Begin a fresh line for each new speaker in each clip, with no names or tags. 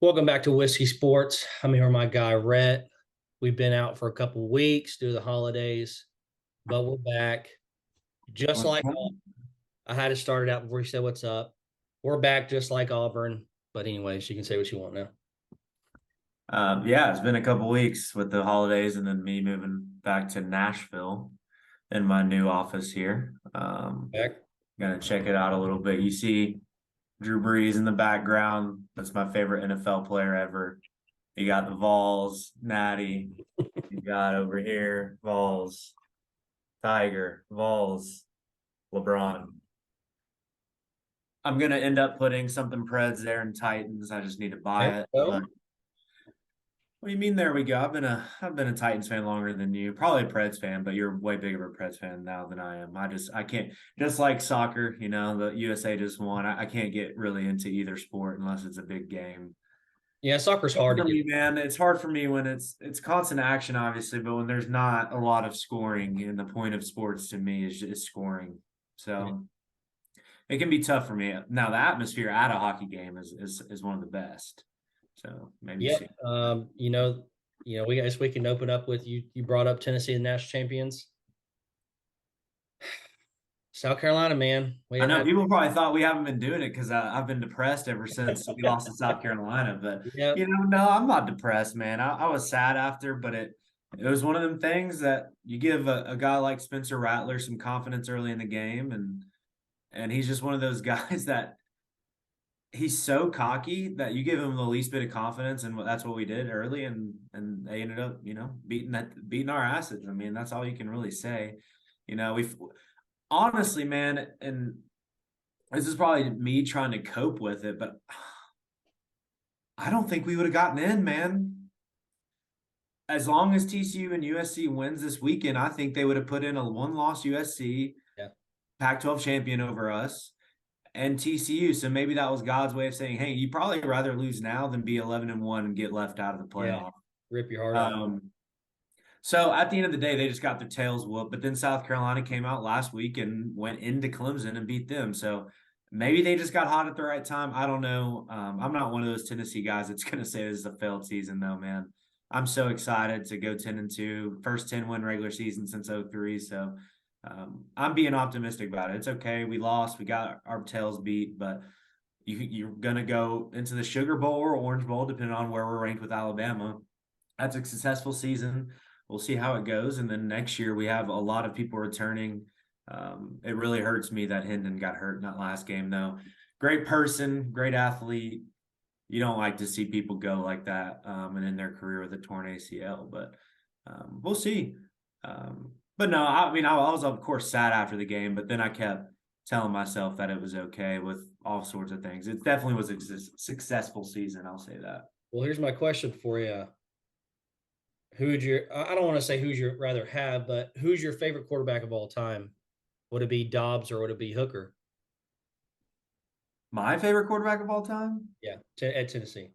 Welcome back to Whiskey Sports. I'm here with my guy Rhett. We've been out for a couple of weeks due to the holidays, but we're back. Just
What's
like
up?
I had to start it out before you said what's up. We're back just like Auburn. But anyways, you can say what you want now.
Yeah, it's been a couple weeks with the holidays and then me moving back to Nashville in my new office here.
Back.
Gonna check it out a little bit. You see Drew Brees in the background. That's my favorite NFL player ever. You got the Vols, Natty. You got over here Vols, Tiger, Vols, LeBron. I'm gonna end up putting something Preds there in Titans. I just need to
Okay.
buy it, but
So,
what do you mean? There we go. I've been a Titans fan longer than you. Probably a Preds fan, but you're way bigger of a Preds fan now than I am. I can't just like soccer. The USA just won. I can't get really into either sport unless it's a big game.
yeah, soccer's
Hard
hard to
for
get.
me, man. It's hard for me when it's constant action, obviously, but when there's not a lot of scoring, and the point of sports to me is scoring. So it can be tough for me. Now the atmosphere at a hockey game is one of the best. So maybe
Yep.
see.
We guys we can open up with you. You brought up Tennessee, the national champions. South Carolina, man. We
I
didn't
know
have.
people probably thought we haven't been doing it because I've been depressed ever since we lost to South Carolina. But
Yep.
no, I'm not depressed, man. I was sad after, but it was one of them things that you give a guy like Spencer Rattler some confidence early in the game, and he's just one of those guys that he's so cocky that you give him the least bit of confidence, and that's what we did early, and they ended up beating our asses. I mean, that's all you can really say. We've honestly, man, and this is probably me trying to cope with it, but I don't think we would have gotten in, man. As long as TCU and USC wins this weekend, I think they would have put in a one-loss USC
Yeah.
Pac-12 champion over us and TCU. So maybe that was God's way of saying, "Hey, you probably rather lose now than be 11-1 and get left out of the
Yeah.
playoff."
Rip your heart out.
Um, so at the end of the day, they just got their tails whooped. But then South Carolina came out last week and went into Clemson and beat them. So maybe they just got hot at the right time. I don't know. I'm not one of those Tennessee guys that's going to say this is a failed season, though, man. I'm so excited to go 10-2, first 10-win regular season since '03. So I'm being optimistic about it. It's okay. We lost. We got our tails beat, but you're going to go into the Sugar Bowl or Orange Bowl, depending on where we're ranked with Alabama. That's a successful season. We'll see how it goes. And then next year, we have a lot of people returning. It really hurts me that Hendon got hurt in that last game, though. Great person, great athlete. You don't like to see people go like that and in their career with a torn ACL, but we'll see. But no, I mean, I was, of course, sad after the game, but then I kept telling myself that it was okay with all sorts of things. It definitely was a successful season. I'll say that.
Well, here's my question for you. I don't want to say who's your rather have, but who's your favorite quarterback of all time? Would it be Dobbs or would it be Hooker?
My favorite quarterback of all time?
Yeah, at Tennessee.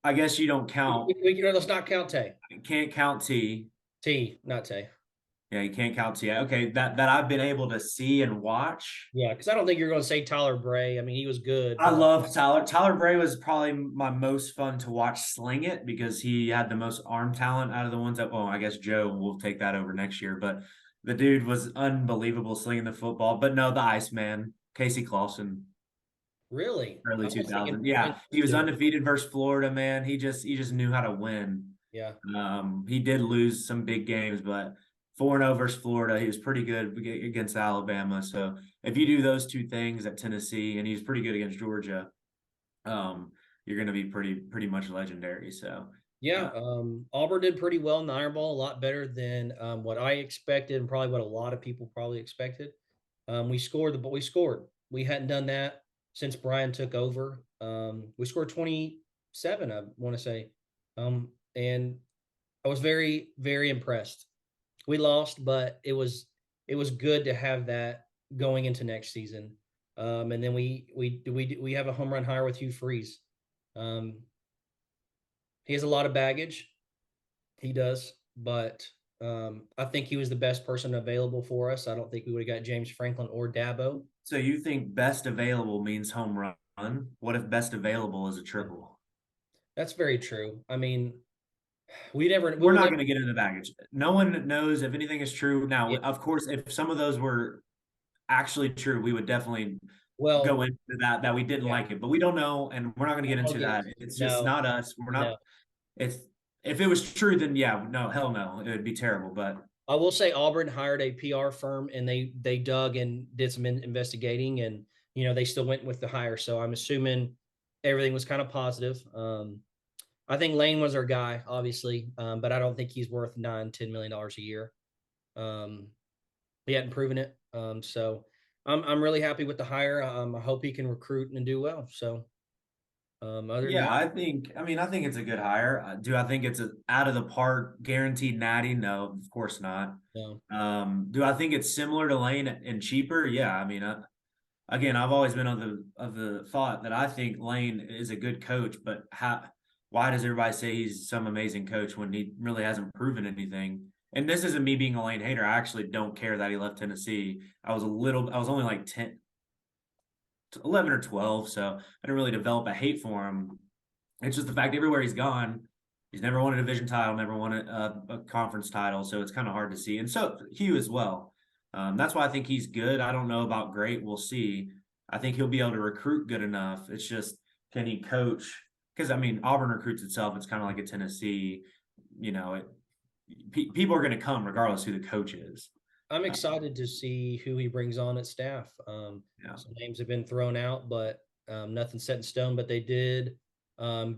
I guess you don't count.
Let's not count Tay.
You can't count T.
T, not Tay.
Yeah, you can't count T. Okay, that I've been able to see and watch.
Yeah, because I don't think you're going to say Tyler Bray. I mean, he was good,
I
but
love Tyler. Tyler Bray was probably my most fun to watch sling it because he had the most arm talent out of the ones that. Well, I guess Joe will take that over next year, but the dude was unbelievable slinging the football. But no, the Iceman, Casey Clausen,
really,
early
I was thinking
2000.
Brent
Yeah, he was
too.
undefeated versus Florida. Man, he just knew how to win.
Yeah,
He did lose some big games, but 4-0 versus Florida, he was pretty good against Alabama. So if you do those two things at Tennessee, and he's pretty good against Georgia, you're going to be pretty much legendary. So
yeah. Auburn did pretty well in the Iron Bowl, a lot better than what I expected, and probably what a lot of people probably expected. We scored. We hadn't done that since Brian took over. We scored 27, I want to say, and I was very, very impressed. We lost, but it was good to have that going into next season. And then we have a home run hire with Hugh Freeze. Um, he has a lot of baggage. He does, but I think he was the best person available for us. I don't think we would have got James Franklin or Dabo.
you think best available means home run? What if best available is a triple?
That's very true. I mean, we
We're
will
not
never.
going to get into the baggage. No one knows if anything is true. Now,
Yeah,
of course, if some of those were actually true, we would definitely go
well,
into that we didn't
yeah.
like it, but we don't know, and we're not going to
I
get
don't
into
get
that.
into
It's just
no,
not us. We're
no.
not. It's if it was true, then yeah, no, hell no, it would be terrible. But
I will say Auburn hired a PR firm and they dug and did some investigating and they still went with the hire. So I'm assuming everything was kind of positive. I think Lane was our guy, obviously, but I don't think he's worth $9-10 million a year. Um, he hadn't proven it. So I'm really happy with the hire. I hope he can recruit and do well. So other than
yeah,
that,
I think it's a good hire. Do I think it's a out of the park guaranteed natty? No, of course not.
no.
Do I think it's similar to Lane and cheaper? Yeah, again, I've always been of the thought that I think Lane is a good coach, but why does everybody say he's some amazing coach when he really hasn't proven anything? And this isn't me being a Lane hater. I actually don't care that he left Tennessee. I was only like 11 or 12, so I didn't really develop a hate for him. It's just the fact everywhere he's gone, he's never won a division title, never won a conference title, so it's kind of hard to see. And so Hugh as well. That's why I think he's good. I don't know about great. We'll see. I think he'll be able to recruit good enough. It's just can he coach? Because Auburn recruits itself. It's kind of like a Tennessee. You know, people are going to come regardless who the coach is.
I'm
Uh,
excited to see who he brings on at staff.
yeah.
Some names have been thrown out, but nothing set in stone. But they did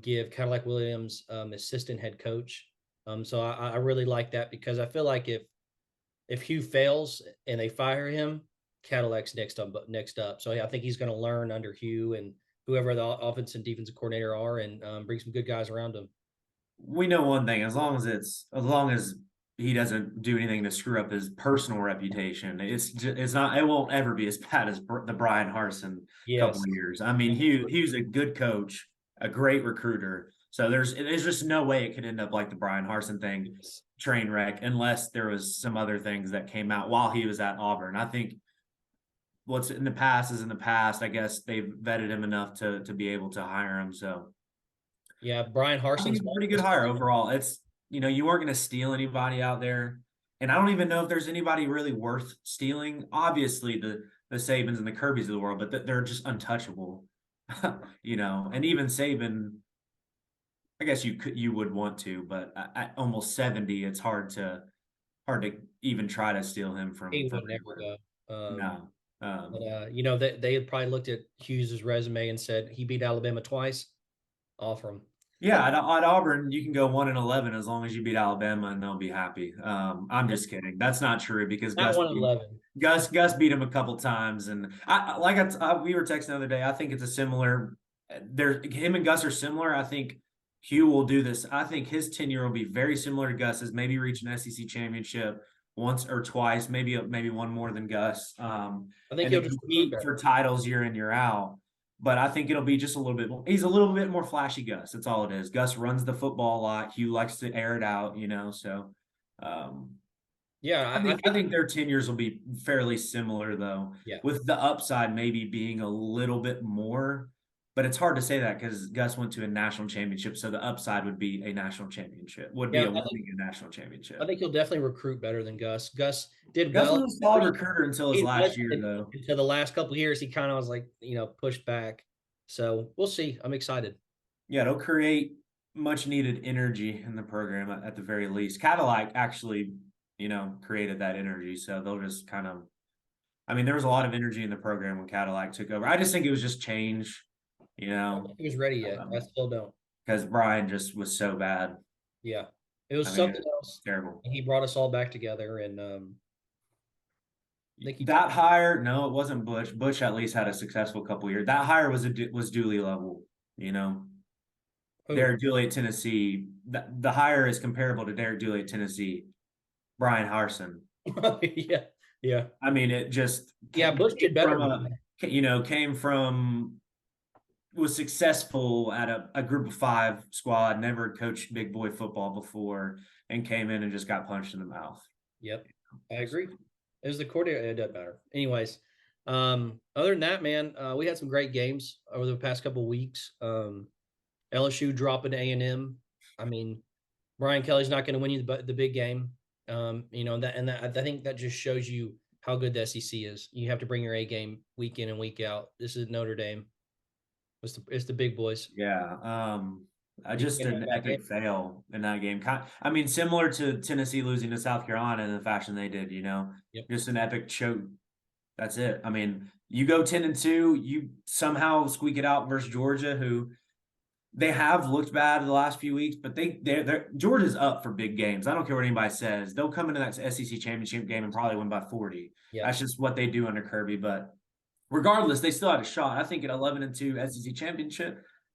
give Cadillac Williams assistant head coach. So I really like that because I feel like if Hugh fails and they fire him, Cadillac's next up. Next up, so I think he's going to learn under Hugh and whoever the offense and defensive coordinator are, and bring some good guys around him.
We know one thing: as long as he doesn't do anything to screw up his personal reputation, it's not. It won't ever be as bad as the Brian Harson couple
Yes.
of years. He was a good coach, a great recruiter. So there's just no way it could end up like the Brian Harson thing,
Yes.
train wreck, unless there was some other things that came out while he was at Auburn. I think what's in the past is in the past. I guess they've vetted him enough to be able to hire him. So
Yeah, Brian
I think
Harson's
it's a pretty good hire overall. You weren't going to steal anybody out there. And I don't even know if there's anybody really worth stealing. Obviously, the Sabans and the Kirbys of the world, but they're just untouchable. And even Saban, I guess you would want to, but at almost 70, it's hard to even try to steal him
he
from
would never
anywhere.
go.
No.
But they had probably looked at Hughes's resume and said he beat Alabama twice. Offer him.
Yeah, at Auburn, you can go 1-11 as long as you beat Alabama, and they'll be happy. I'm just kidding. That's not true because
Not 1-11.
Gus beat him a couple times, and we were texting the other day. I think it's a similar. Him and Gus are similar. I think Hugh will do this. I think his tenure will be very similar to Gus's. Maybe reach an SEC championship once or twice, maybe one more than Gus.
I think
And
he'll
then
just recruit
compete
better.
for titles year in year out. But I think it'll be just a little bit more. He's a little bit more flashy, Gus. That's all it is. Gus runs the football a lot. Hugh likes to air it out, So um,
Yeah, I
I
think
think their tenures will be fairly similar, though,
yeah.
with the upside maybe being a little bit more. But it's hard to say that because Gus went to a national championship, so the upside would be a national championship. Would be
Yeah,
a winning a national
I
championship.
think he'll definitely recruit better than Gus. Gus did
Gus
well
was a
at
solid
first.
recruiter until his
He was
last year, though.
until the last couple of years. He kind of was like, pushed back. So we'll see. I'm excited.
Yeah, it'll create much needed energy in the program at the very least. Cadillac actually, created that energy. So they'll just kind of, there was a lot of energy in the program when Cadillac took over. I just think it was just change, you
I don't
know,
think he was ready yet. I still don't.
because Brian just was so bad.
Yeah, it was
It's
something else.
terrible.
And he brought us all back together, and I think he
That hire, no, it wasn't Butch. Butch at least had a successful couple years. That hire was Dooley level, you know.
who?
Derek Dooley at Tennessee. The hire is comparable to Derek Dooley at Tennessee. Brian Harson.
Yeah, yeah,
It just
yeah.
came
Bush did better
from
than that.
came from was successful at a group of five squad, never coached big boy football before, and came in and just got punched in the mouth.
Yep, I agree. It was the coordinator. It doesn't matter. Anyways, other than that, man, we had some great games over the past couple of weeks. LSU dropping A&M. I mean, Brian Kelly's not going to win you the big game. I think that just shows you how good the SEC is. You have to bring your A game week in and week out. This is Notre Dame. It's the big boys.
Yeah. I
You
just
can't
an
have that game.
epic fail in that game. I mean, similar to Tennessee losing to South Carolina in the fashion they did,
Yep.
just an epic choke. That's it. I mean, you go 10-2, you somehow squeak it out versus Georgia, who they have looked bad the last few weeks, but they're Georgia's up for big games. I don't care what anybody says. They'll come into that SEC championship game and probably win by 40.
Yep.
That's just what they do under Kirby. But regardless, they still had a shot. I think an 11-2 SEC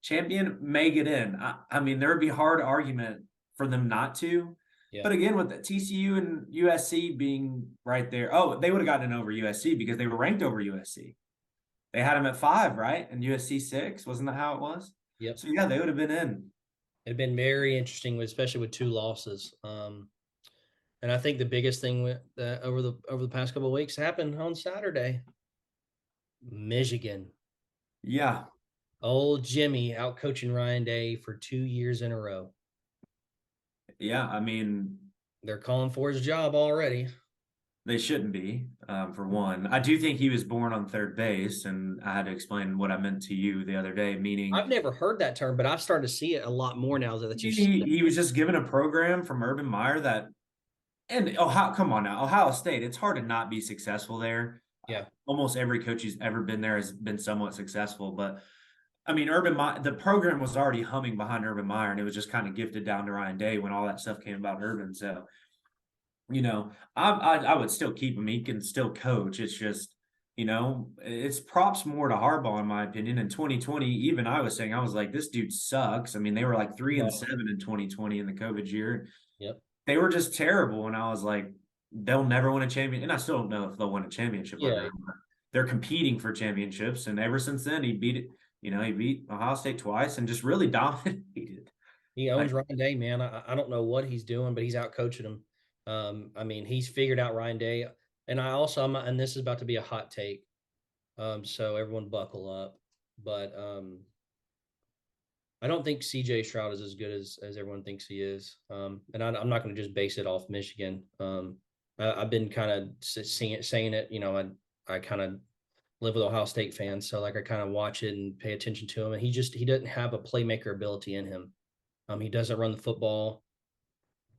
champion may get in. I mean, there would be hard argument for them not to.
Yeah.
But again, with the TCU and USC being right there, they would have gotten in over USC because they were ranked over USC. They had them at 5, right? And USC 6. Wasn't that how it was?
Yep.
So yeah, they would have been in.
It'd been very interesting, especially with 2 losses. And I think the biggest thing over the past couple of weeks happened on Saturday. Michigan.
Yeah.
Old Jimmy out coaching Ryan Day for 2 years in a row.
Yeah. I mean,
They're calling for his job already.
they shouldn't be, for one. I do think he was born on third base, and I had to explain what I meant to you the other day, meaning
I've never heard that term, but I've started to see it a lot more now that you said that.
he was just given a program from Urban Meyer that, and Ohio, come on now, Ohio State, it's hard to not be successful there.
Yeah.
Almost every coach who's ever been there has been somewhat successful, but I mean, the program was already humming behind Urban Meyer, and it was just kind of gifted down to Ryan Day when all that stuff came about Urban. So, I would still keep him. He can still coach. It's just, it's props more to Harbaugh, in my opinion. In 2020, even I was saying, I was like, this dude sucks. I mean, they were like 3-7 in 2020 in the COVID year.
Yep.
They were just terrible. And I was like, they'll never win a champion. And I still don't know if they'll win a championship under
Yeah.
him. They're competing for championships. And ever since then, he beat it. He beat Ohio State twice and just really dominated.
He owns Ryan Day, man. I don't know what he's doing, but he's out coaching him. I mean, he's figured out Ryan Day. And and this is about to be a hot take. So everyone buckle up. But I don't think CJ Stroud is as good as everyone thinks he is. And I'm not going to just base it off Michigan. I've been kind of saying it. I kind of live with Ohio State fans, so like I kind of watch it and pay attention to him. And he doesn't have a playmaker ability in him. He doesn't run the football.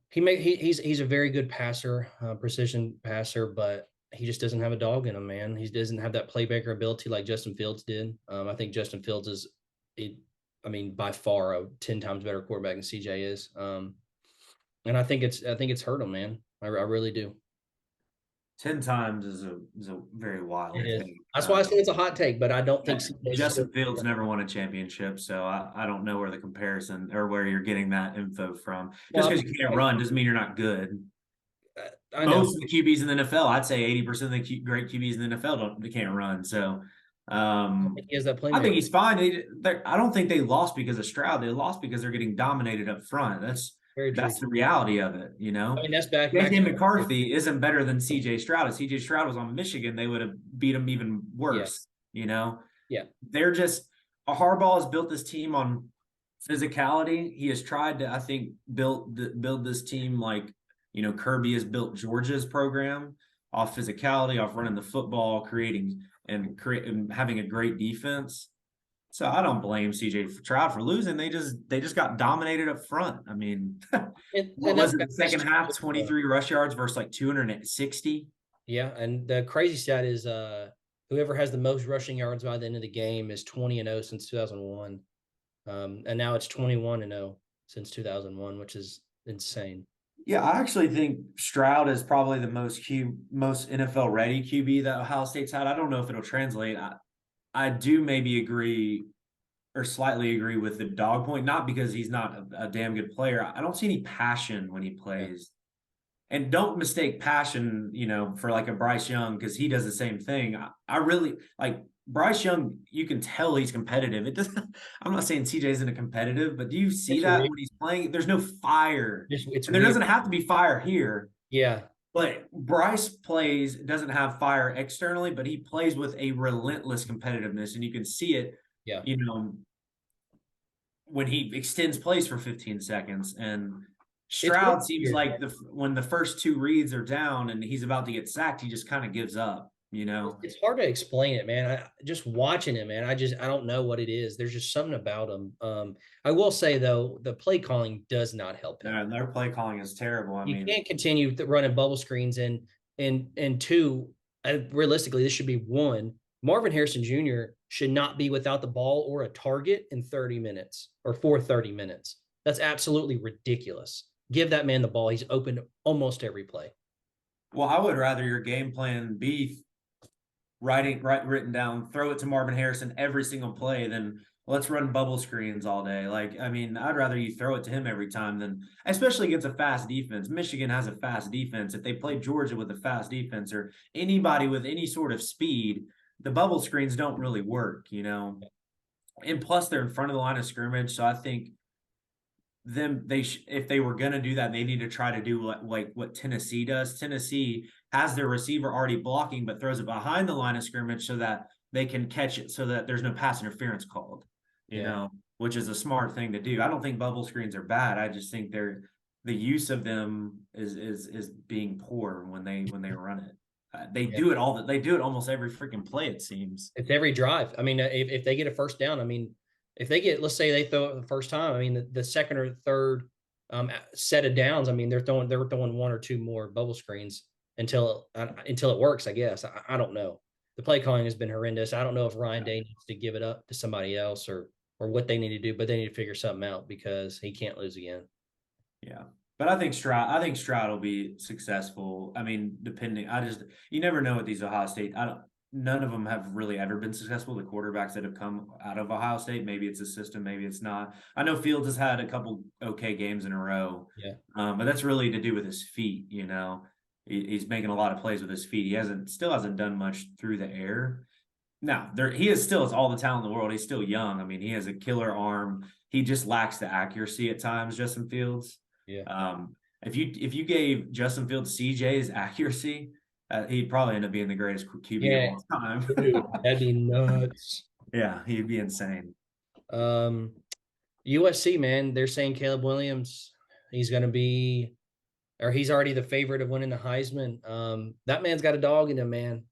He's a very good passer, precision passer, but he just doesn't have a dog in him, man. He doesn't have that playmaker ability like Justin Fields did. I think Justin Fields by far a 10 times better quarterback than CJ is. And I think it's hurt him, man. I really do.
10 times is a very wild
It is.
thing.
That's why I say it's a hot take, but I don't think
Justin Fields never won a championship, so I don't know where the comparison or where you're getting that info from. Just because you can't run doesn't mean you're not good.
I know.
Most of the QBs in the NFL, I'd say 80% of the great QBs in the NFL they can't run. So
He has that playmaker.
I think he's fine. I don't think they lost because of Stroud. They lost because they're getting dominated up front. That's the reality of it,
I mean, that's back.
JJ McCarthy isn't better than CJ Stroud. If CJ Stroud was on Michigan, they would have beat him even worse.
Yeah.
They're just Harbaugh has built this team on physicality. He has tried to, I think, build this team like Kirby has built Georgia's program off physicality, off running the football, creating and having a great defense. So I don't blame CJ Stroud for losing. They just got dominated up front. I mean, what was it? The second half, 23 rush yards versus like 260.
Yeah, and the crazy stat is whoever has the most rushing yards by the end of the game is 20-0 since 2001, and now it's 21-0 since 2001, which is insane.
Yeah, I actually think Stroud is probably the most NFL ready QB that Ohio State's had. I don't know if it'll translate. I do maybe agree or slightly agree with the dog point, not because he's not a damn good player. I don't see any passion when he plays. Yeah. And don't mistake passion, for like a Bryce Young, because he does the same thing. I really like Bryce Young. You can tell he's competitive. It doesn't. I'm not saying CJ isn't a competitive, but do you see that when he's playing? There's no fire. There doesn't have to be fire here.
Yeah.
But Bryce doesn't have fire externally, but he plays with a relentless competitiveness, and you can see it.
Yeah.
when he extends plays for 15 seconds. And
It's
Stroud seems
weird.
like when the first two reads are down and he's about to get sacked, he just kind of gives up, you
It's
know.
it's hard to explain it, man. Just watching it, man. I don't know what it is. There's just something about him. I will say though, the play calling does not help him.
Their play calling is terrible. I
You
mean,
can't continue running bubble screens and two. Realistically, this should be one. Marvin Harrison Jr. should not be without the ball or a target in 30 minutes or for 30 minutes. That's absolutely ridiculous. Give that man the ball. He's open almost every play.
well, I would rather your game plan be written down, throw it to Marvin Harrison every single play than let's run bubble screens all day. Like, I mean, I'd rather you throw it to him every time than, especially against a fast defense. Michigan has a fast defense. If they play Georgia with a fast defense or anybody with any sort of speed, the bubble screens don't really work, you know. And plus, they're in front of the line of scrimmage, so I think if they were going to do that, they need to try to do like what Tennessee does. Tennessee has their receiver already blocking, but throws it behind the line of scrimmage so that they can catch it, so that there's no pass interference called. You
Yeah.
know, which is a smart thing to do. I don't think bubble screens are bad. I just think the use of them is being poor when they run it.
Yeah.
They do it almost every freaking play. It seems.
It's every drive. I mean, if they get a first down, I mean, if they get, let's say they throw it the first time, I mean, the second or third set of downs, I mean, they're throwing one or two more bubble screens until it works. I guess I don't know. The play calling has been horrendous. I don't know if Ryan Day needs to give it up to somebody else or what they need to do, but they need to figure something out because he can't lose again.
Yeah. But I think Stroud will be successful. I mean, depending, you never know with these Ohio State. I don't, none of them have really ever been successful. The quarterbacks that have come out of Ohio State, maybe it's a system, maybe it's not. I know Fields has had a couple okay games in a row,
Yeah.
but that's really to do with his feet. You know, he's making a lot of plays with his feet. Still hasn't done much through the air. Now, he is still has all the talent in the world. He's still young. I mean, he has a killer arm. He just lacks the accuracy at times, Justin Fields.
Yeah.
If you gave Justin Fields CJ's accuracy, he'd probably end up being the greatest QB of
Yeah.
all time.
Dude, that'd be nuts.
Yeah, he'd be insane.
Um, USC, man, they're saying Caleb Williams, he's going to be, or he's already the favorite of winning the Heisman. That man's got a dog in him, man.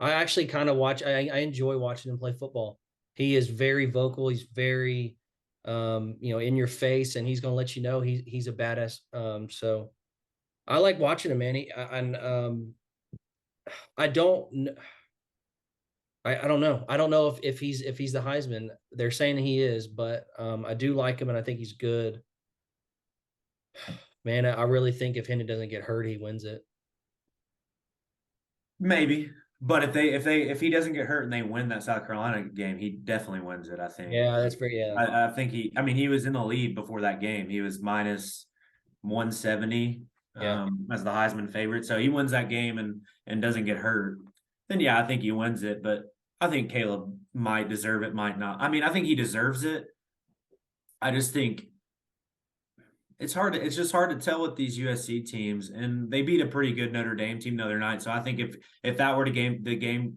I actually kind of I enjoy watching him play football. He is very vocal. He's very, in your face, and he's going to let you know he's a badass. So I like watching him, man. And I don't, I don't know. I don't know if he's the Heisman. They're saying he is, but I do like him, and I think he's good. Man, I really think if Hendon doesn't get hurt, he wins it.
Maybe, but if he doesn't get hurt and they win that South Carolina game, he definitely wins it. I think.
Yeah, that's very yeah.
I think I mean, he was in the lead before that game. He was minus 170
Yeah.
as the Heisman favorite. So he wins that game and doesn't get hurt. Then yeah, I think he wins it. But I think Caleb might deserve it, might not. I mean, I think he deserves it. I just think it's just hard to tell with these USC teams, and they beat a pretty good Notre Dame team the other night. So I think if that were the game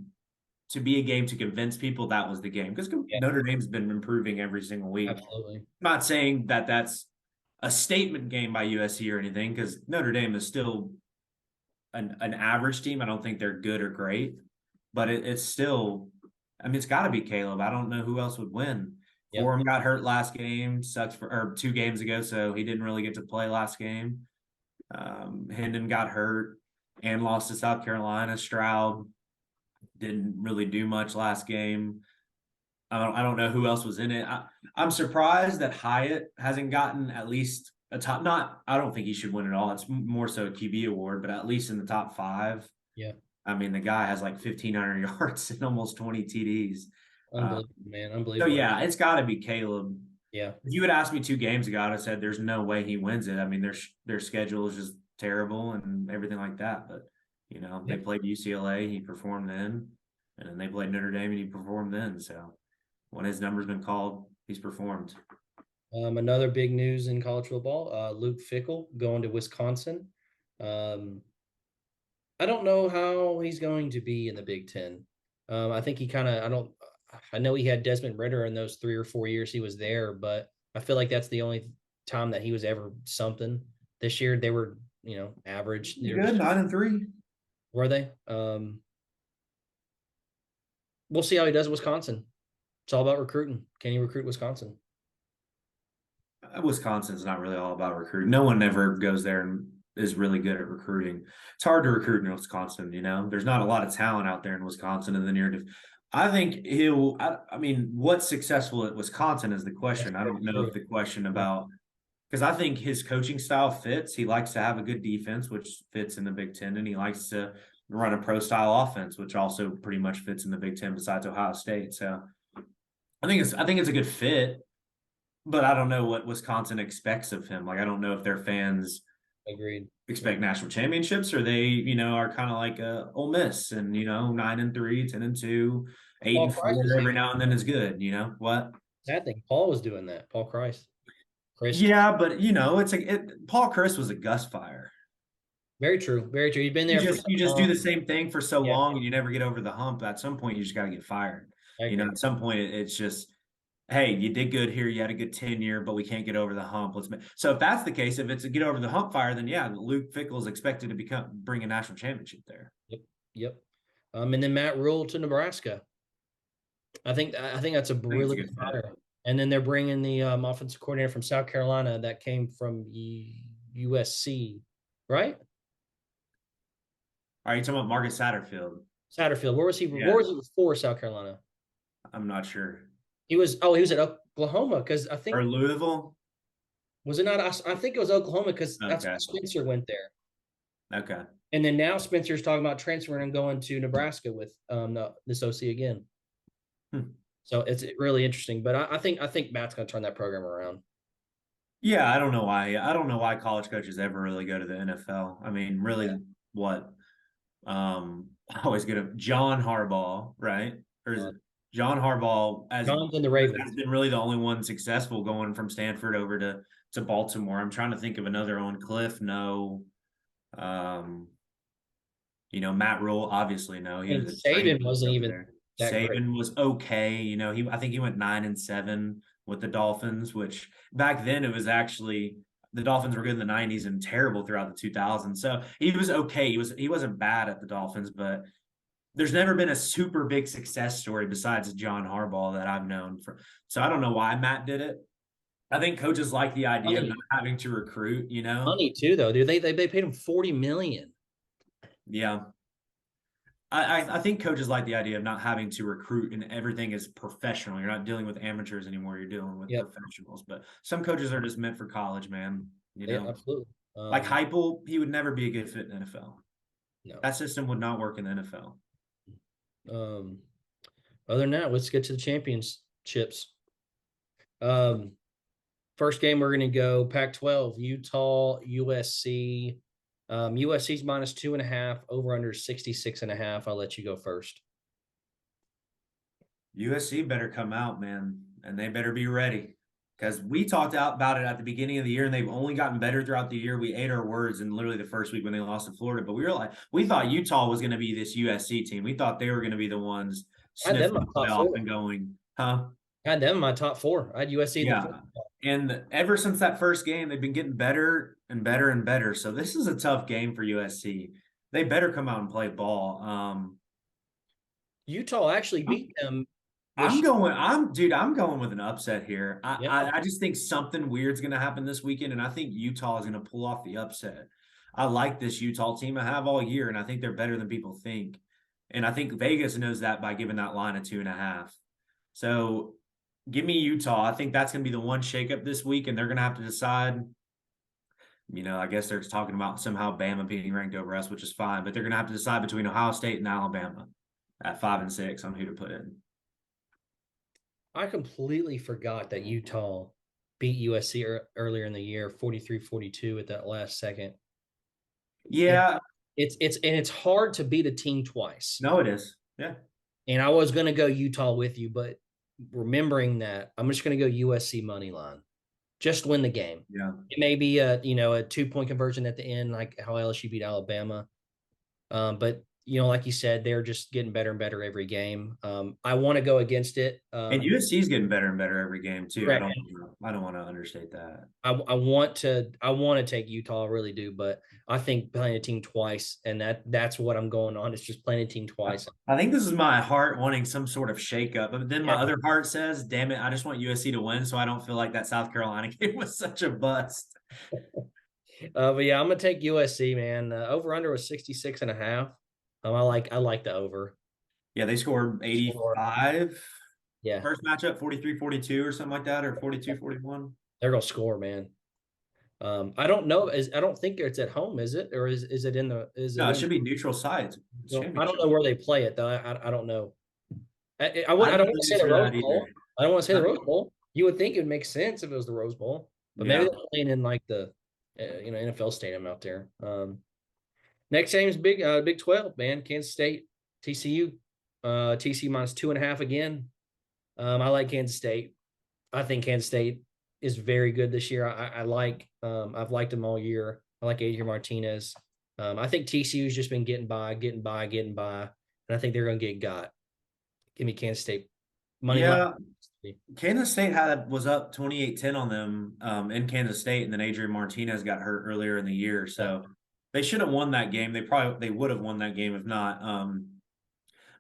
to be a game to convince people, that was the game, because
Yeah,
Notre Dame's been improving every single week.
absolutely.
Not saying that that's a statement game by USC or anything, because Notre Dame is still an average team. I don't think they're good or great, but it's still. I mean, it's got to be Caleb. I don't know who else would win.
Yep.
Forum got hurt last game, sucks for or 2 games ago, so he didn't really get to play last game. Hendon got hurt and lost to South Carolina. Stroud didn't really do much last game. I don't know who else was in it. I'm surprised that Hyatt hasn't gotten at least a top. Not, I don't think he should win it all. It's more so a QB award, but at least in the top 5.
Yeah.
I mean, the guy has like 1,500 yards and almost 20 TDs.
Unbelievable, man.
So
Unbelievable.
yeah, it's got to be Caleb.
Yeah.
If you had asked me 2 games ago, I'd have said there's no way he wins it. I mean, their schedule is just terrible and everything like that. But they
Yep.
played UCLA, he performed then, and then they played Notre Dame and he performed then. So when his number's been called, he's performed.
Another big news in college football, Luke Fickle going to Wisconsin. Um, I don't know how he's going to be in the Big Ten. I think he kind of, I know he had Desmond Ritter in those 3 or 4 years he was there, but I feel like that's the only time that he was ever something. This year they were, average. They
Pretty
were
good,
just
9-3.
were they? We'll see how he does at Wisconsin. It's all about recruiting. Can he recruit Wisconsin?
Wisconsin's not really all about recruiting. No one ever goes there and is really good at recruiting. It's hard to recruit in Wisconsin. There's not a lot of talent out there in Wisconsin in the near. I think he'll. I mean, what's successful at Wisconsin is the
That's
question. I
very
don't know
true.
if the question
Yeah,
about because I think his coaching style fits. He likes to have a good defense, which fits in the Big Ten, and he likes to run a pro style offense, which also pretty much fits in the Big Ten. Besides Ohio State, so I think it's a good fit. But I don't know what Wisconsin expects of him. Like I don't know if their fans
agreed.
expect national championships or they, are kind of like Ole Miss and 9-3, 10-2, eight
Paul
and
Christ
four
was
every
hanging.
now and then is good. What?
Sad thing. Paul was doing that. Paul Christ. Christ.
Yeah, but it's like Paul Chris was a Gus fire.
Very true. Very true. He's been
You
there for
just
so
you just do
long.
the same thing for so
Yeah,
long and you never get over the hump. At some point, you just got to get fired.
I agree.
At some point, it's just hey, you did good here, you had a good tenure, but we can't get over the hump. So if that's the case, if it's a get over the hump fire, then yeah, Luke Fickle is expected to bring a national championship there.
Yep. Yep. And then Matt Rule to Nebraska. I think that's a
I think it's
really
a
good
good fit.
hire. And then they're bringing the offensive coordinator from South Carolina that came from USC, right?
Are you talking about Marcus Satterfield?
Satterfield. Where was he? Where
Yeah,
was he before South Carolina?
I'm not sure.
He was. Oh, he was at Oklahoma because I
Or
think
Louisville?
was it not? I think it was Oklahoma because that's why
Okay.
Spencer went there.
Okay.
And then now Spencer's talking about transferring and going to Nebraska with this OC again.
Hmm.
So it's really interesting. But I think Matt's going to turn that program around.
Yeah, I don't know why. I don't know why college coaches ever really go to the NFL. I mean, really, what? I always get a John Harbaugh, right? Or is
Uh,
it John Harbaugh
John's in the
has
Ravens.
been really the only one successful going from Stanford over to Baltimore. I'm trying to think of another one. Cliff, no. Um, Matt Rule, obviously, no. He was
And
a train
Saban wasn't
over
even
there.
that great.
Saban was okay. I think he went 9-7 with the Dolphins, which back then it was actually the Dolphins were good in the 90s and terrible throughout the 2000s. So he was okay. He wasn't bad at the Dolphins, but there's never been a super big success story besides John Harbaugh that I've known for. So I don't know why Matt did it. I think coaches like the idea of not
Money,
having to recruit.
money too, though, dude. They paid him 40 million.
Yeah. I think coaches like the idea of not having to recruit and everything is professional. You're not dealing with amateurs anymore. You're dealing with
Yep.
professionals. But some coaches are just meant for college, man.
Yeah, absolutely.
Like Heupel, he would never be a good fit in the NFL.
No.
That system would not work in the NFL.
Um, other than that, let's get to the championships. Um, First game we're going to go Pac-12, Utah, USC. USC's -2.5, over under 66.5. I'll let you go first.
USC better come out, man, and they better be ready. Because we talked out about it at the beginning of the year, and they've only gotten better throughout the year. We ate our words in literally the first week when they lost to Florida. But we thought Utah was going to be this USC team. We thought they were going to be the ones
I had them
sniffing
in my
the
top
playoff
four.
and going, huh?
I had them in my top four. I had USC in the fourth.
Yeah. And ever since that first game, they've been getting better and better and better. So this is a tough game for USC. They better come out and play ball.
Utah actually beat them
I'm
this
going. I'm going with an upset here. I
year.
I, I just think something weird's going to happen this weekend, and I think Utah is going to pull off the upset. I like this Utah team. I have all year, and I think they're better than people think. And I think Vegas knows that by giving that line of 2.5. So give me Utah. I think that's going to be the one shakeup this week, and they're going to have to decide. I guess they're talking about somehow Bama being ranked over us, which is fine, but they're going to have to decide between Ohio State and Alabama at 5 and 6 on who to put in.
I completely forgot that Utah beat USC earlier in the year, 43-42 at that last second. And
Yeah,
it's hard to beat a team twice.
no, it is. Yeah.
And I was going to go Utah with you, but remembering that, I'm just going to go USC money line. Just win the game.
Yeah.
It may be a 2-point conversion at the end, like how LSU beat Alabama. But like you said, they're just getting better and better every game. I want to go against it.
And USC is getting better and better every game too.
Correct.
I don't want to understate that.
I want to take Utah, I really do, but I think playing a team twice, and that's what I'm going on. It's just playing a team twice.
I think this is my heart wanting some sort of shakeup, but then my
Yeah.
other heart says, "Damn it, I just want USC to win, so I don't feel like that South Carolina game was such a bust."
But yeah, I'm gonna take USC, man. Over under was 66 and a half. I like the over.
Yeah, they scored
Score.
85.
Yeah,
First matchup, 43-42 or something like that, or 42-41.
they're gonna score, man. I don't know. I don't think it's at home, is it, or is it in the? Is it
No, it
in?
should be neutral sites. It's
I don't
championship.
know where they play it though. I don't know.
I
I don't
don't
want
know
to
the
say the
answer to
Rose
that either.
Bowl. I don't want to say the
Huh?
Rose Bowl. You would think it would make sense if it was the Rose Bowl, but maybe
Yeah.
they're playing in like the NFL stadium out there. Next game is Big 12, man. Kansas State, TCU, TCU minus 2.5 again. I like Kansas State. I think Kansas State is very good this year. I've liked them all year. I like Adrian Martinez. I think TCU's just been getting by, and I think they're going to get got. Give me Kansas State money line.
Yeah. Kansas State was up 28-10 on them in Kansas State, and then Adrian Martinez got hurt earlier in the year.
Yeah.
So they should have won that game. They would have won that game if not.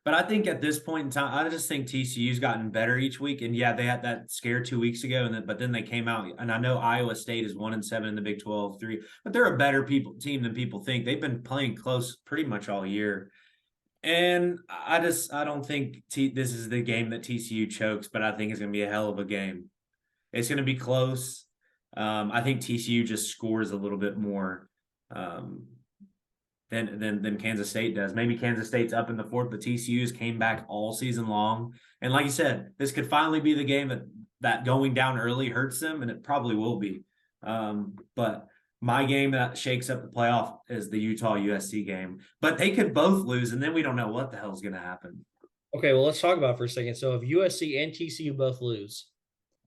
But I think at this point in time, I just think TCU's gotten better each week. And yeah, they had that scare 2 weeks ago, but then they came out. And I know Iowa State is 1-7 in the Big 12, but they're a better team than people think. They've been playing close pretty much all year. And I don't think this is the game that TCU chokes, but I think it's going to be a hell of a game. It's going to be close. I think TCU just scores a little bit more than Kansas State does. Maybe Kansas State's up in the fourth, but TCU's came back all season long. And like you said, this could finally be the game that going down early hurts them, and it probably will be. But my game that shakes up the playoff is the Utah USC game. But they could both lose, and then we don't know what the hell's going to happen.
Okay, well, let's talk about it for a second. So if USC and TCU both lose,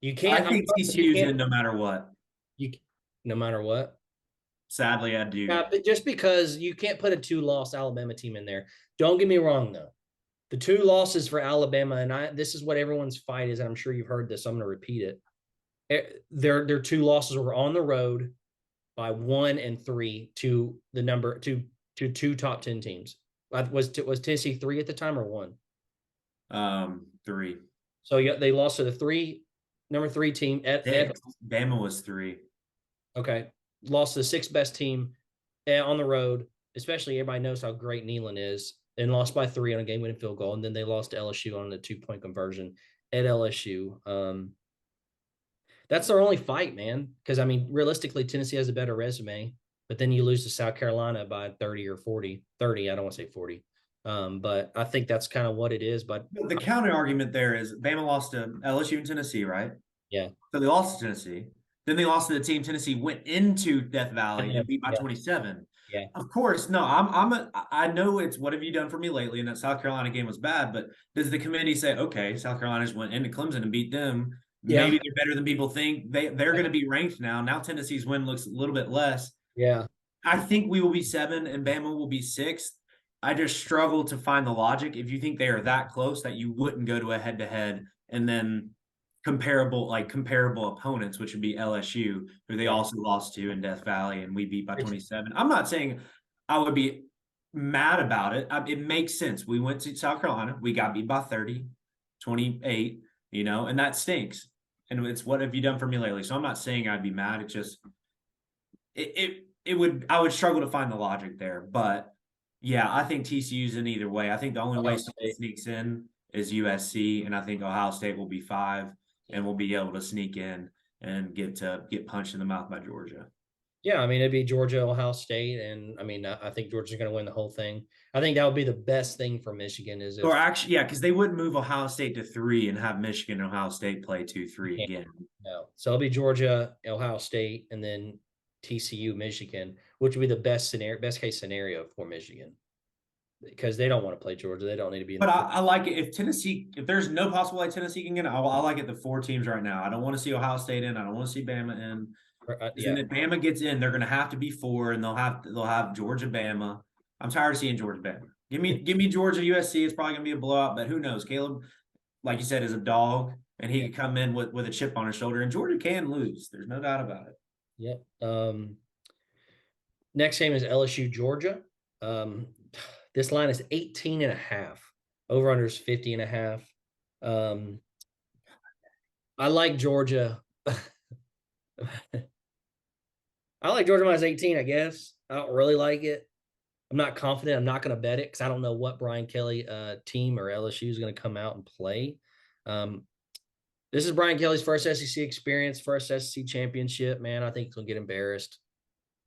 you can't.
I think TCU's in no matter what.
You no matter what.
Sadly, I do.
Yeah, but just because you can't put a 2-loss Alabama team in there. Don't get me wrong, though. The 2 losses for Alabama, and this is what everyone's fight is, and I'm sure you've heard this. So I'm going to repeat it. Their 2 losses were on the road by 1 and 3 to the number to 2 top 10 teams. Was Tennessee 3 at the time or 1?
3.
So yeah, they lost to the number 3 team at
Bama was 3.
Okay, lost to the 6th best team on the road. Especially everybody knows how great Neyland is, and lost by 3 on a game-winning field goal, and then they lost to LSU on the 2-point conversion at LSU. That's their only fight, man. Because I mean, realistically, Tennessee has a better resume, but then you lose to South Carolina by 30 or 40. 30, I don't want to say 40. But I think that's kind of what it is. But
the counter argument there is Bama lost to LSU and Tennessee, right?
Yeah.
So they lost to Tennessee. Then they lost to the team Tennessee went into Death Valley and beat by 27.
Yeah.
Of course, no. I know it's what have you done for me lately, and that South Carolina game was bad. But does the committee say, okay, South Carolina just went into Clemson and beat them?
Yeah.
Maybe they're better than people think. They're going to be ranked now. Now Tennessee's win looks a little bit less.
Yeah.
I think we will be 7 and Bama will be 6th. I just struggle to find the logic. If you think they are that close that you wouldn't go to a head-to-head and then comparable opponents, which would be LSU, who they also lost to in Death Valley, and we beat by 27. I'm not saying I would be mad about it. It makes sense. We went to South Carolina. We got beat by 30, 28, and that stinks. And it's what have you done for me lately? So I'm not saying I'd be mad. It's just I would struggle to find the logic there. But yeah, I think TCU's in either way. I think the only way someone sneaks in is USC, and I think Ohio State will be 5 and we'll be able to sneak in and get punched in the mouth by Georgia.
Yeah, I mean, it'd be Georgia, Ohio State, and I mean, I think Georgia's going to win the whole thing. I think that would be the best thing for Michigan
or actually, yeah, because they wouldn't move Ohio State to 3 and have Michigan and Ohio State play 2-3 again.
No, so it'll be Georgia, Ohio State, and then TCU, Michigan, which would be the best case scenario for Michigan, because they don't want to play Georgia. They don't need to be.
But I like it if there's no possible way Tennessee can get it. I like it. The 4 teams right now. I don't want to see Ohio State in. I don't want to see Bama in.
Yeah.
If Bama gets in, they're going to have to be 4, and they'll have Georgia, Bama. I'm tired of seeing Georgia, Bama. Give me Georgia USC. It's probably gonna be a blowout, but who knows? Caleb, like you said, is a dog, and he
Yeah.
could come in with a chip on his shoulder, and Georgia can lose. There's no doubt about it.
Yep. Next game is LSU Georgia. Um, this line is 18 and a half. Over under is 50 and a half. Um, I like Georgia. I like Georgia minus 18, I guess. I don't really like it. I'm not confident. I'm not going to bet it because I don't know what Brian Kelly team or LSU is going to come out and play. Um, this is Brian Kelly's first SEC experience, first SEC championship. Man, I think he's going to get embarrassed.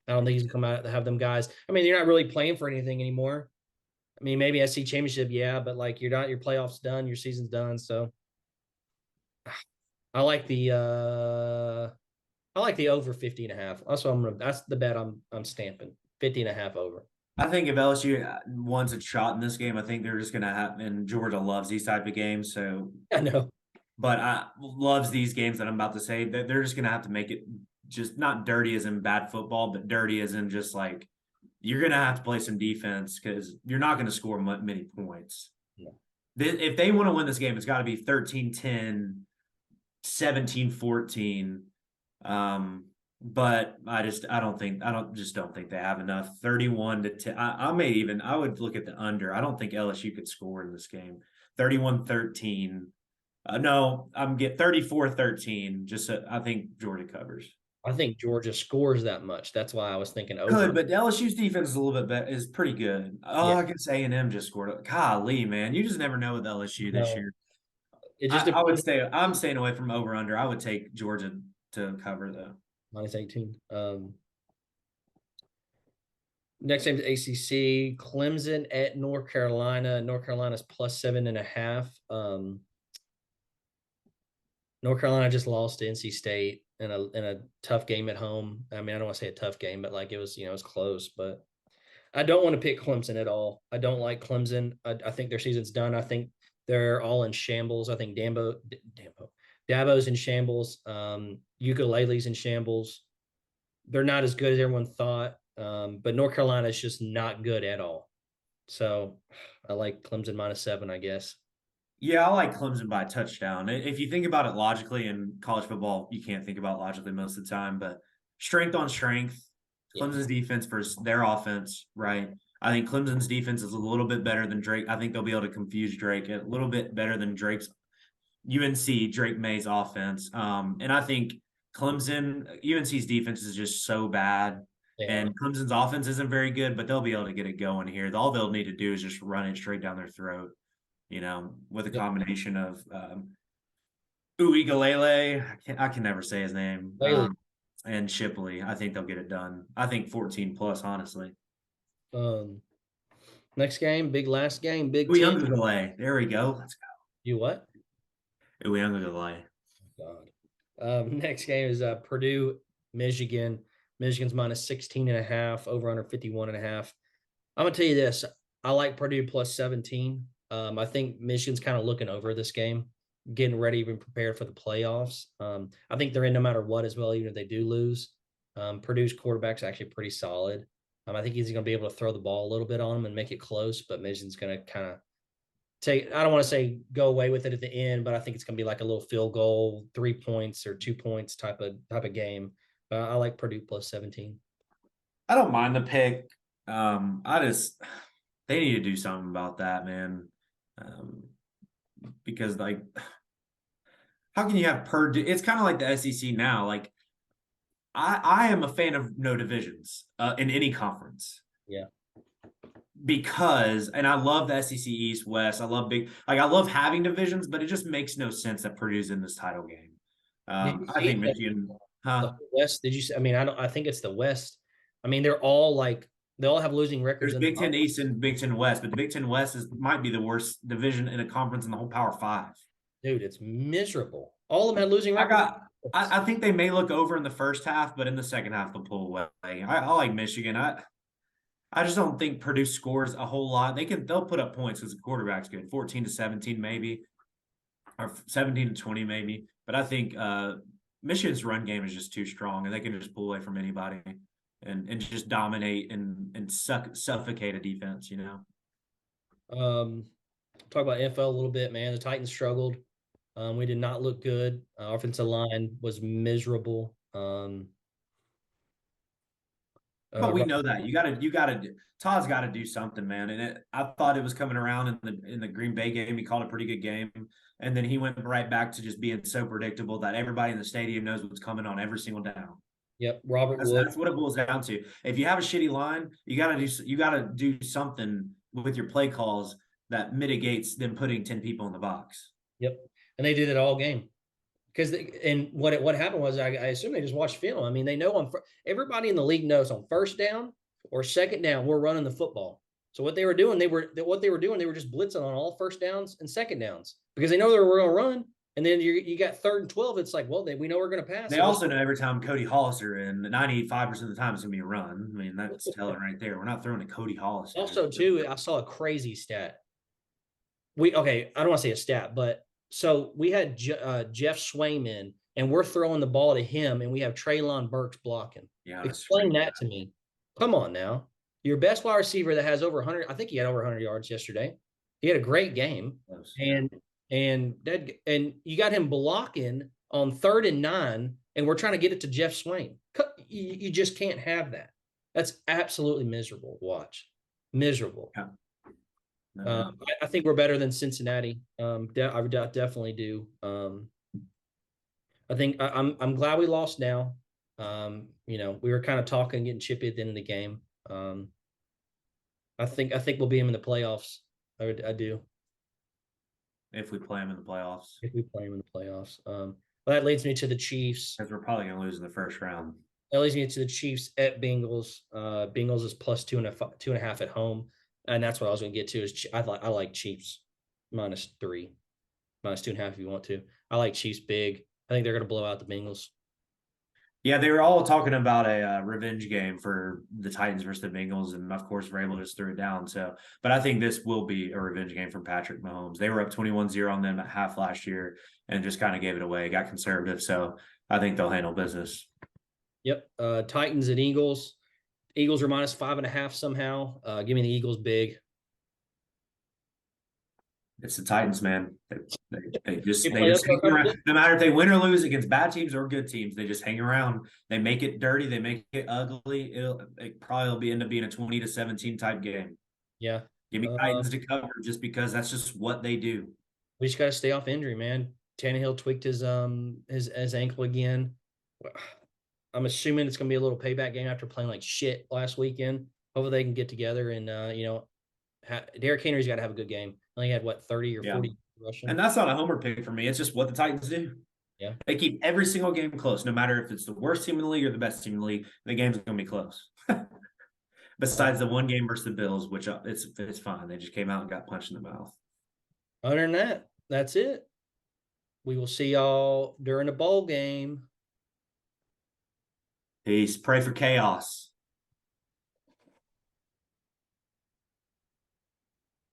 I don't think he's going to come out and have them guys. I mean, you're not really playing for anything anymore. I mean, maybe SEC championship, yeah, but like you're not, your playoffs done, your season's done. So I like the over 50 and a half. That's what that's the bet I'm stamping. 50 and a half over.
I think if LSU wants a shot in this game, I think they're just gonna have. And Georgia loves these type of games, so
I know.
but I loves these games that I'm about to say. That they're just gonna have to make it just not dirty as in bad football, but dirty as in just like you're gonna have to play some defense because you're not gonna score many points.
Yeah.
If they want to win this game, it's got to be 13-10, 17-14. But I don't think they have enough. 31-10. I would look at the under. I don't think LSU could score in this game. 31-13. No, I'm get 34-13. Just I think Georgia covers.
I think Georgia scores that much. That's why I was thinking
Could,
over.
but LSU's defense is a little bit better, is pretty good. Oh,
Yeah.
I guess A&M just scored. Golly, man, you just never know with LSU this
No,
year.
it just
I would
depends.
stay. I'm staying away from over under. I would take Georgia to cover though.
Minus 18. Next game is ACC. Clemson at North Carolina. North Carolina's plus 7.5. North Carolina just lost to NC State in a tough game at home. I mean, I don't want to say a tough game, but like it was, it was close. But I don't want to pick Clemson at all. I don't like Clemson. I think their season's done. I think they're all in shambles. I think Dabo's in shambles. Ukulele's in shambles. They're not as good as everyone thought. But North Carolina is just not good at all. So I like Clemson minus 7, I guess.
Yeah, I like Clemson by a touchdown. If you think about it logically in college football, you can't think about it logically most of the time, but strength on strength,
Yeah.
Clemson's defense versus their offense, right? I think Clemson's defense is a little bit better than Drake. I think they'll be able to confuse Drake a little bit better than Drake's UNC, Drake May's offense. And I think UNC's defense is just so bad.
They are.
And Clemson's offense isn't very good, but they'll be able to get it going here. All they'll need to do is just run it straight down their throat, with a
Yep.
combination of Uigalele, I can never say his name,
Bailey.
and Shipley. I think they'll get it done. I think 14 plus, honestly.
Um, next game, big last game, Big Ten.
Uiagalele. There we go. Let's
You what?
go. Uiagalele.
God. Next game is Purdue, Michigan. Michigan's minus 16 and a half, over under 51 and a half. I'm gonna tell you this. I like Purdue plus 17. I think Michigan's kind of looking over this game, getting ready, even prepared for the playoffs. I think they're in no matter what as well, even if they do lose. Purdue's quarterback's actually pretty solid. I think he's going to be able to throw the ball a little bit on them and make it close, but Michigan's going to kind of take, I don't want to say go away with it at the end, but I think it's going to be like a little field goal, 3 points or 2 points type of game. I like Purdue plus 17.
I don't mind the pick. They need to do something about that, man. Because like, how can you have Purdue? It's kind of like the SEC now. Like, I am a fan of no divisions in any conference.
Yeah.
Because and I love the SEC East West. I love having divisions, but it just makes no sense that Purdue's in this title game.
Did you
I
see
think Michigan, huh?
the West? Did you see? I mean, I think it's the West. I mean, they're all like, they all have losing records
There's
in the
Big Ten
conference.
East and Big Ten West, but the Big Ten West might be the worst division in a conference in the whole Power Five.
Dude, it's miserable. All of them had losing
I
records.
got. I think they may look over in the first half, but in the second half they'll pull away. I like Michigan. I just don't think Purdue scores a whole lot. They'll put up points because the quarterback's good, 14-17 maybe, or 17-20 maybe. But I think Michigan's run game is just too strong, and they can just pull away from anybody and just dominate and suffocate a defense.
Talk about NFL a little bit, man. The Titans struggled. We did not look good. Offensive line was miserable.
But we
Right,
know that Todd's got to do something, man. And I thought it was coming around in the Green Bay game. He called a pretty good game, and then he went right back to just being so predictable that everybody in the stadium knows what's coming on every single down.
yep, Robert
That's
Wood.
that's what it boils down to. If you have a shitty line, you got to do something with your play calls that mitigates them putting 10 people in the box.
Yep, and they did it all game. Because and what happened was I assume they just watched film. I mean, they know everybody in the league knows on first down or second down we're running the football. So what they were doing, they were just blitzing on all first downs and second downs because they know they were going to run. And then you got 3rd and 12. It's like, well, we know we're going to pass.
They
So
also know every time Cody Hollister in 95% of the time it's gonna be a run. I mean, that's telling right there. We're not throwing to Cody Hollister.
also too, I saw a crazy stat. I don't want to say a stat, but so we had Jeff Swaim in, and we're throwing the ball to him, and we have Traylon Burks blocking.
Yeah, that's
Explain that to me. Come on now. Your best wide receiver that has over 100, I think he had over 100 yards yesterday. He had a great game.
close.
And and you got him blocking on 3rd and 9, and we're trying to get it to Jeff Swaim. You just can't have that. That's absolutely miserable to watch. Miserable.
Yeah. No.
I think we're better than Cincinnati. I definitely do. I think I'm glad we lost now. We were kind of talking, getting chippy at the end of the game. I think we'll be in the playoffs. I do.
If we play them in the playoffs.
If we play them in the playoffs. But that leads me to the Chiefs.
Because we're probably gonna lose in the first round.
That leads me to the Chiefs at Bengals. Bengals is plus 2.5 at home. And that's what I was going to get to is I like Chiefs -3, -2.5 if you want to. I like Chiefs big. I think they're going to blow out the Bengals.
Yeah, they were all talking about a revenge game for the Titans versus the Bengals, and of course, Vrabel just threw it down. So, but I think this will be a revenge game for Patrick Mahomes. They were up 21-0 on them at half last year and just kind of gave it away, got conservative. So I think they'll handle business.
Yep. Titans and Eagles. Eagles are -5.5 somehow. Give me the Eagles big.
It's the Titans, man. They just
They play
hang around. No matter if they win or lose against bad teams or good teams, they just hang around. They make it dirty. They make it ugly. It probably end up being a 20-17 type game.
Yeah.
Give me Titans to cover just because that's just what they do.
We just got to stay off injury, man. Tannehill tweaked his ankle again. I'm assuming it's going to be a little payback game after playing like shit last weekend. Hopefully they can get together and Derrick Henry's got to have a good game. I think he had 30 or 40 rushing.
And that's not a homer pick for me. It's just what the Titans do.
Yeah.
They keep every single game close, no matter if it's the worst team in the league or the best team in the league. The game's going to be close. Besides the one game versus the Bills, which it's fine. They just came out and got punched in the mouth.
Other than that, that's it. We will see y'all during the bowl game.
Peace. Pray for chaos.